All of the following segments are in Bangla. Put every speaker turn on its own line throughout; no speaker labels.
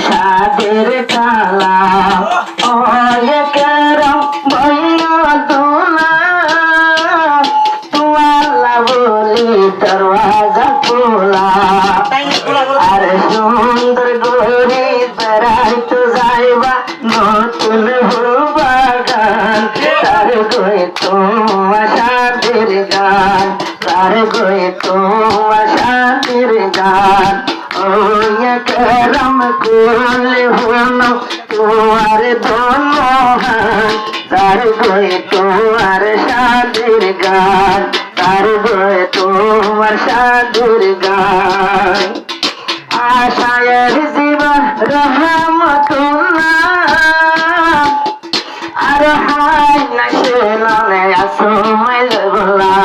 সাদের কালা ও একরম বইয়া দোলা তোয়াল্লা বলি দরওয়াজা খোলা আর সুন্দর গরি বেড়াইতে যাইবা নতুন বাগান তার গই তোমার সাদের গান তার গই তোমার সাদের গান करम कुल होनो तुम्हार दोनों हाथ तार गोए तुम्हार शादिर गान तार गोए तुम्हार शादिर गान आशायर जीवन रहमतुल्लाह আর হাই না শুনলে আসমাইল গোলা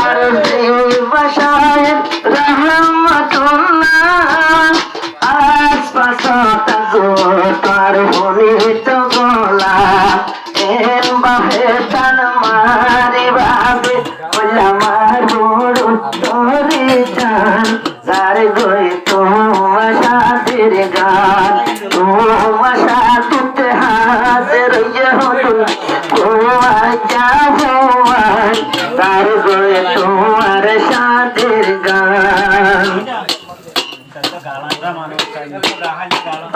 আর জীবশায় রহমতুল্লাহ আশপাশ তার বনিত গোলা এর বাহে তান মারি বাবে আমার বড় তোরে জান যার গই তোমার সাথের গান তোমার সাথে হাতের তোমার যাবো তার গই তোমার সাথের গান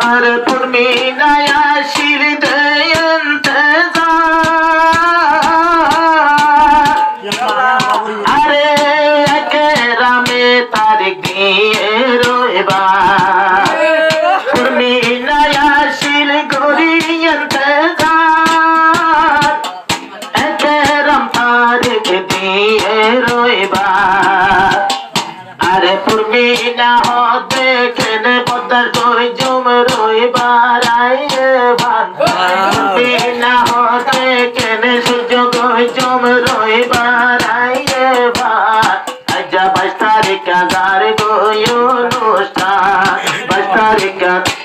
আর তুমি নয়া শির আরে রামে তারিখ দিয়ে রোবা তুমি নয়া শির গরিয়ন্তরাম তারিখ দিয়ে রোবা আরে তুমি না হতে কেনে পদ্মার কই জম রইবার ভান তুমি না হতে কেনে সূর্য কই জম রইবার ভান আজ 22 তারিখ আজার গই অনুষ্ঠান 22 তারিখ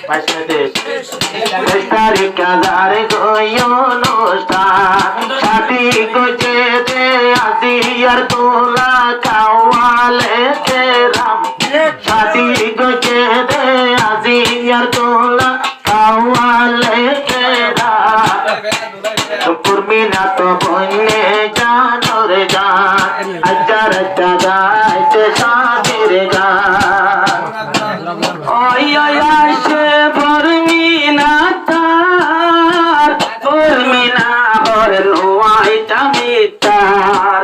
22 তারিখ আজার গই অনুষ্ঠান সাথী গজে দে আসি আর তোলা কাওয়ালে রাম সাথী গজে দে আসি আর তোলা কাওয়ালে রাম কুর্মি না তো বন্যে জানোর জান আজার দাদাইতে সাদের গান ওই আইসে ভরমি না তার ভরমি না হর লোয়াইটা মিতার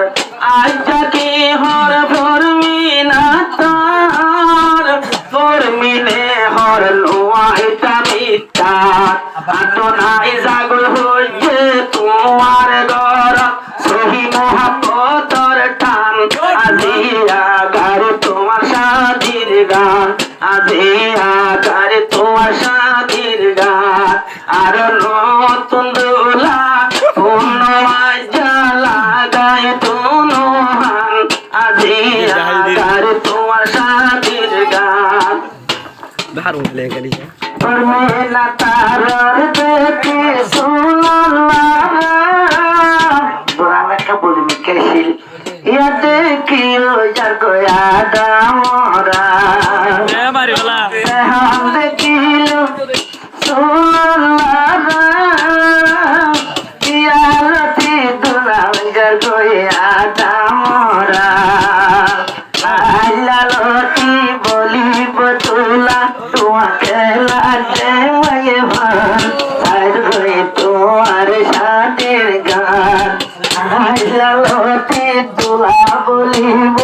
আজা কি হর ভরমি না তার ভরমিনে হর লোয়াইটা মিতার আতো নাই জাগল হইছে তোমার ঘর সহি মোহাম্মতর টান আজিয়া গার তোমার সাদির গান আজিয়া গার তোমার সাদির গান আর নতুন দোলা পূর্ণ জ্বালা গায় তুনো হান আজিয়া গার তোমার সাদির গান দারুণ লেখালি না তার দেখে শুনলাম একটা বলি মিকেশিল ইয়া দেখি যার গোয়া দামরা দেখিল শুনলাম ইয়ালতি দুলাম যার গোয়া দামরা আল্লাহতি বলিব তুলা তোমাকে লাগে মায়ে ভান আর গই তোমার সাথের গান আল্লাহতি তুলা বলিব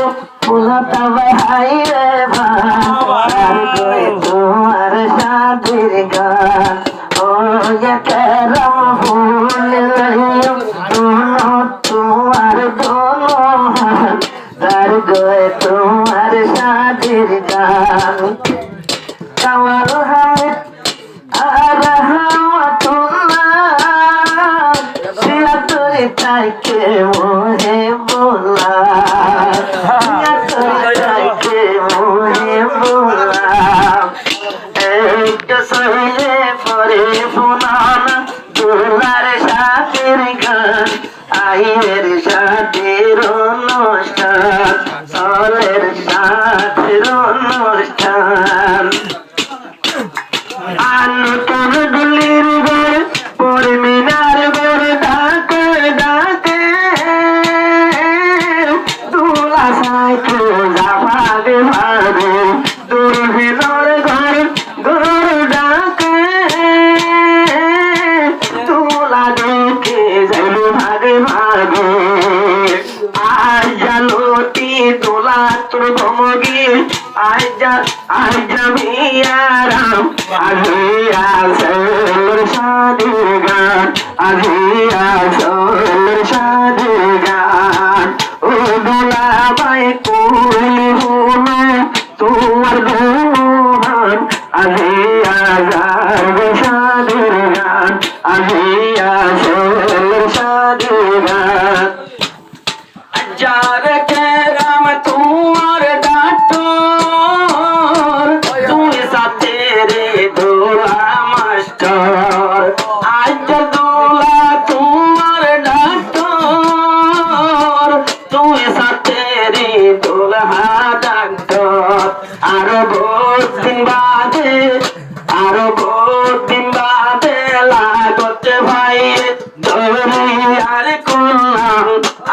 পুলাতা ভাই রে ভান আর গই তোমার সাথের গান ও একরম ফুল লইও তোমার দোনো হাত তার গয়ে তোমার সাদের গান কামাল হামিদ আর রহমতুল্লাহ সিয়া তোরে তাইকে মোহে বলা সিয়া তোরে তাইকে মোহে বলা একটা সহিলে পরে ফুনানা তোমার সাদের গান আইয়ের সাদের অনুষ্ঠান সলের সাদের অনুষ্ঠান ভাগে ভাগে আইজা লতি তোলা তোর ভমগি আইজা মিয়ারাম আজিয়া সর শাদি গান আজিয়া সর শাদি গান ও দুলা বাই কুলি হলো তোমার গুণ আজিয়া যার শাদি গান আজিয়া সর শাদি গান যার কেরাম তোমার ডাক্তার তুই সাথে রে দোলা মাস্টার আজ দোলা তোমার ডাক্তার তুই সাথে রে দোলা ডাক্তার আরো বহুত দিন বাদে লাগতে ভাই ধরে আর করলাম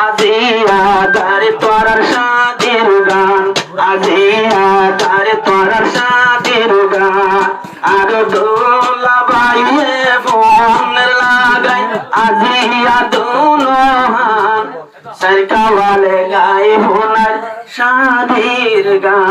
আজিয়া দারে তোরার শাদির গান আজিয়া দারে তোরার শাদির গান আর দোলা বাইয়ে ফোন লাগাই আজিয়া দুলহান সরকা वाले গাই ফোনার শাদির গান।